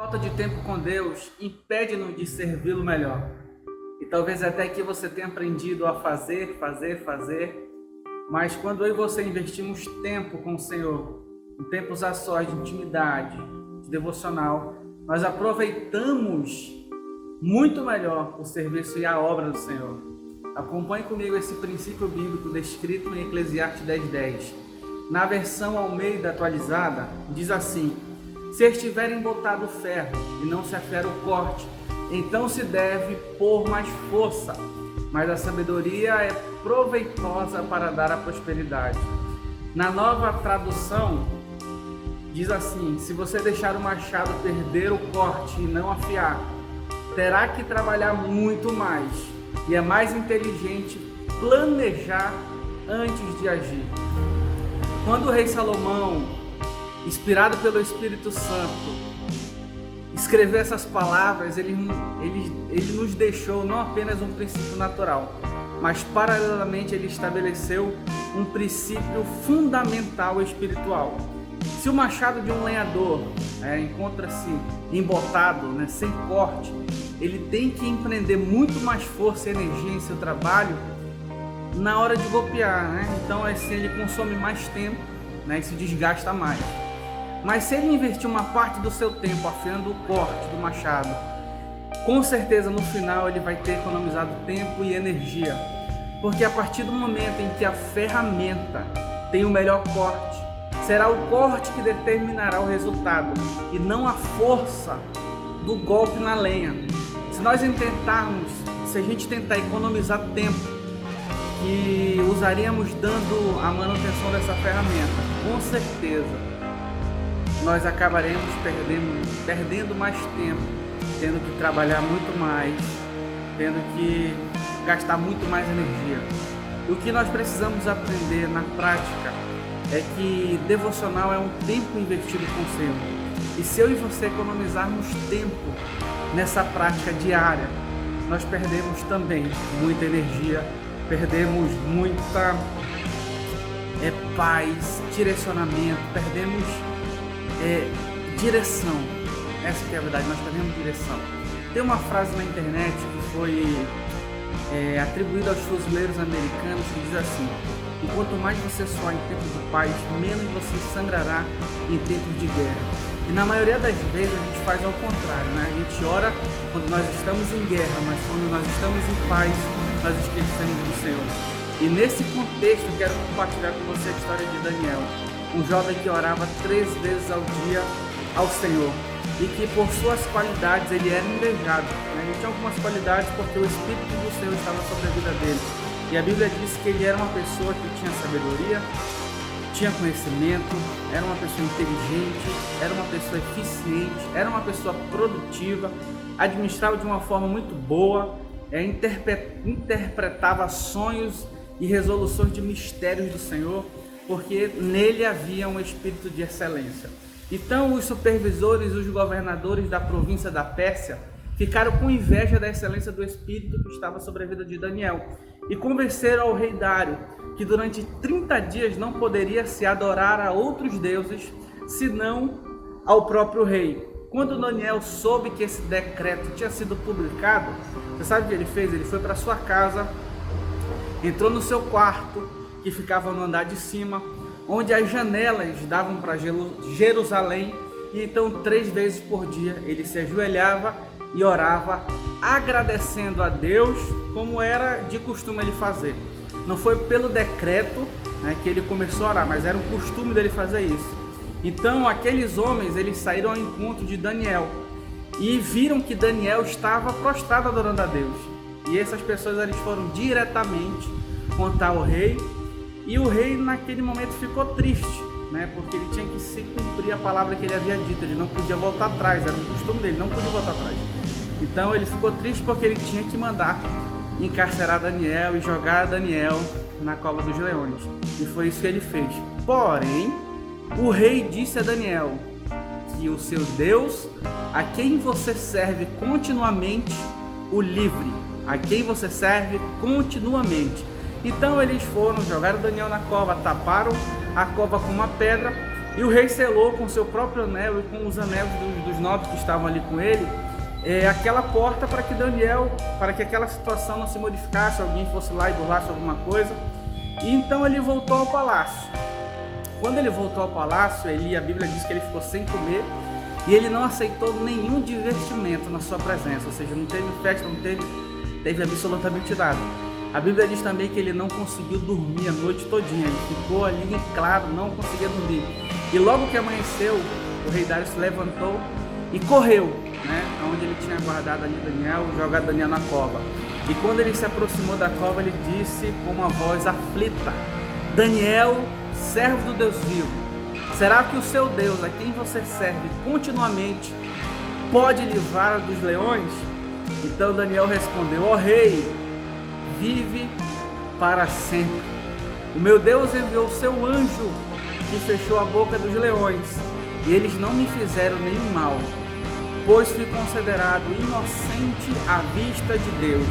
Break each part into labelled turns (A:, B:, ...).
A: Falta de tempo com Deus impede-nos de servi-lo melhor. E talvez até aqui você tenha aprendido a fazer, mas quando eu e você investimos tempo com o Senhor, em tempos a sós de intimidade, de devocional, nós aproveitamos muito melhor o serviço e a obra do Senhor. Acompanhe comigo esse princípio bíblico descrito em Eclesiastes 10:10. Na versão Almeida atualizada, diz assim: se estiver embotado o ferro e não se afere o corte, então se deve pôr mais força, mas a sabedoria é proveitosa para dar a prosperidade. Na Nova Tradução, diz assim: se você deixar o machado perder o corte e não afiar, terá que trabalhar muito mais, e é mais inteligente planejar antes de agir. Quando o rei Salomão, inspirado pelo Espírito Santo, escreveu essas palavras, ele nos deixou não apenas um princípio natural, mas paralelamente ele estabeleceu um princípio fundamental espiritual. Se o machado de um lenhador encontra-se embotado, sem corte, ele tem que empreender muito mais força e energia em seu trabalho na hora de golpear, Então assim ele consome mais tempo, e se desgasta mais. Mas se ele investir uma parte do seu tempo afiando o corte do machado, com certeza no final ele vai ter economizado tempo e energia, porque a partir do momento em que a ferramenta tem o melhor corte, será o corte que determinará o resultado e não a força do golpe na lenha. Se a gente tentar economizar tempo que usaríamos dando a manutenção dessa ferramenta, com certeza nós acabaremos perdendo mais tempo, tendo que trabalhar muito mais, tendo que gastar muito mais energia. E o que nós precisamos aprender na prática é que devocional é um tempo investido com o Senhor. E se eu e você economizarmos tempo nessa prática diária, nós perdemos também muita energia, perdemos muita paz, direcionamento, perdemos direção. Essa que é a verdade, nós perdemos direção. Tem uma frase na internet que foi atribuída aos fuzileiros americanos que diz assim: e quanto mais você suar em tempos de paz, menos você sangrará em tempos de guerra. E na maioria das vezes a gente faz ao contrário, A gente ora quando nós estamos em guerra, mas quando nós estamos em paz, nós esquecemos do Senhor. E nesse contexto eu quero compartilhar com você a história de Daniel, um jovem que orava 3 vezes ao dia ao Senhor e que por suas qualidades ele era invejado. Ele tinha algumas qualidades porque o Espírito do Senhor estava sobre a vida dele. E a Bíblia diz que ele era uma pessoa que tinha sabedoria, tinha conhecimento, era uma pessoa inteligente, era uma pessoa eficiente, era uma pessoa produtiva, administrava de uma forma muito boa, interpretava sonhos e resoluções de mistérios do Senhor, porque nele havia um espírito de excelência. Então os supervisores, os governadores da província da Pérsia ficaram com inveja da excelência do espírito que estava sobre a vida de Daniel e convenceram ao rei Dário que durante 30 dias não poderia se adorar a outros deuses senão ao próprio rei. Quando Daniel soube que esse decreto tinha sido publicado, você sabe o que ele fez? Ele foi para sua casa, entrou no seu quarto, que ficava no andar de cima, onde as janelas davam para Jerusalém, e então 3 vezes por dia ele se ajoelhava e orava, agradecendo a Deus, como era de costume ele fazer. Não foi pelo decreto que ele começou a orar, mas era um costume dele fazer isso. Então aqueles homens, eles saíram ao encontro de Daniel e viram que Daniel estava prostrado adorando a Deus. E essas pessoas, eles foram diretamente contar ao rei, e o rei naquele momento ficou triste, porque ele tinha que se cumprir a palavra que ele havia dito, ele não podia voltar atrás, era um costume dele, não podia voltar atrás. Então ele ficou triste porque ele tinha que mandar encarcerar Daniel e jogar Daniel na cova dos leões, e foi isso que ele fez. Porém, o rei disse a Daniel que o seu Deus, a quem você serve continuamente, o livre, a quem você serve continuamente. Então eles foram, jogaram Daniel na cova, taparam a cova com uma pedra E o rei selou com seu próprio anel e com os anéis dos nobres que estavam ali com ele, aquela porta para que aquela situação não se modificasse, alguém fosse lá e burlasse alguma coisa. E então ele voltou ao palácio. Quando ele voltou ao palácio, a Bíblia diz que ele ficou sem comer e ele não aceitou nenhum divertimento na sua presença, ou seja, não teve festa, não teve absolutamente nada. A Bíblia diz também que ele não conseguiu dormir a noite todinha, ele ficou ali em claro, não conseguia dormir. E logo que amanheceu, o rei Dário se levantou e correu, onde ele tinha guardado ali Daniel, jogado Daniel na cova. E quando ele se aproximou da cova, ele disse com uma voz aflita: Daniel, servo do Deus vivo, será que o seu Deus, a quem você serve continuamente, pode livrar dos leões? Então Daniel respondeu: ó rei, vive para sempre. O meu Deus enviou o seu anjo que fechou a boca dos leões, e eles não me fizeram nenhum mal, pois fui considerado inocente à vista de Deus.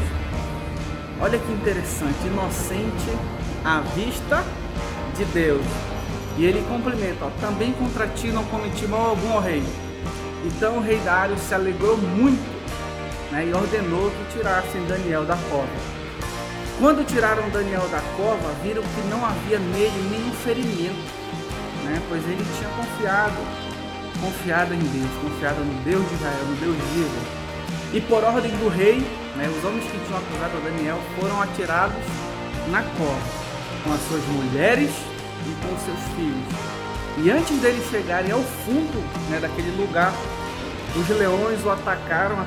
A: Olha que interessante, inocente à vista de Deus. E ele complementa: também contra ti não cometi mal algum, ó rei. Então o rei Dário se alegrou muito, e ordenou que tirassem Daniel da cova. Quando tiraram Daniel da cova, viram que não havia nele nenhum ferimento, pois ele tinha confiado em Deus, confiado no Deus de Israel, no Deus vivo. E por ordem do rei, os homens que tinham acusado Daniel foram atirados na cova, com as suas mulheres e com os seus filhos. E antes deles chegarem ao fundo daquele lugar, os leões o atacaram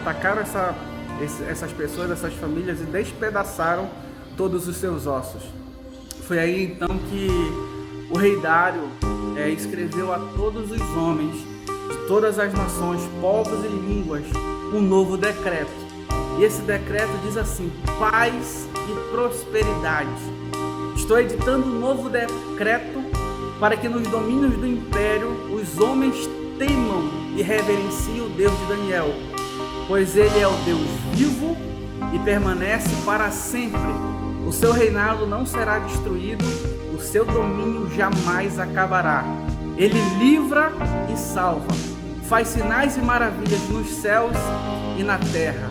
A: essas pessoas, essas famílias, e despedaçaram todos os seus ossos. Foi aí então que o rei Dário escreveu a todos os homens de todas as nações, povos e línguas um novo decreto. E esse decreto diz assim: paz e prosperidade. Estou editando um novo decreto para que nos domínios do império os homens temam e reverenciem o Deus de Daniel, pois ele é o Deus vivo e permanece para sempre. O seu reinado não será destruído, o seu domínio jamais acabará. Ele livra e salva, faz sinais e maravilhas nos céus e na terra.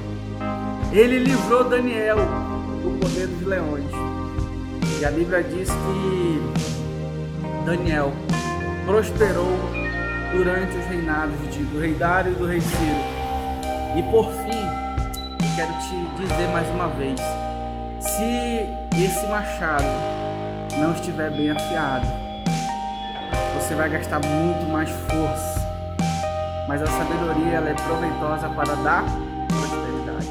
A: Ele livrou Daniel do poder dos leões. E a Bíblia diz que Daniel prosperou durante os reinados do rei Dário e do rei Ciro. E por fim, quero te dizer mais uma vez: se esse machado não estiver bem afiado, você vai gastar muito mais força. Mas a sabedoria, ela é proveitosa para dar prosperidade.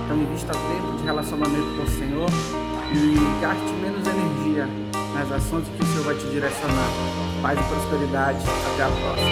A: Então invista tempo de relacionamento com o Senhor e gaste menos energia nas ações que o Senhor vai te direcionar. Paz e prosperidade. Até a próxima.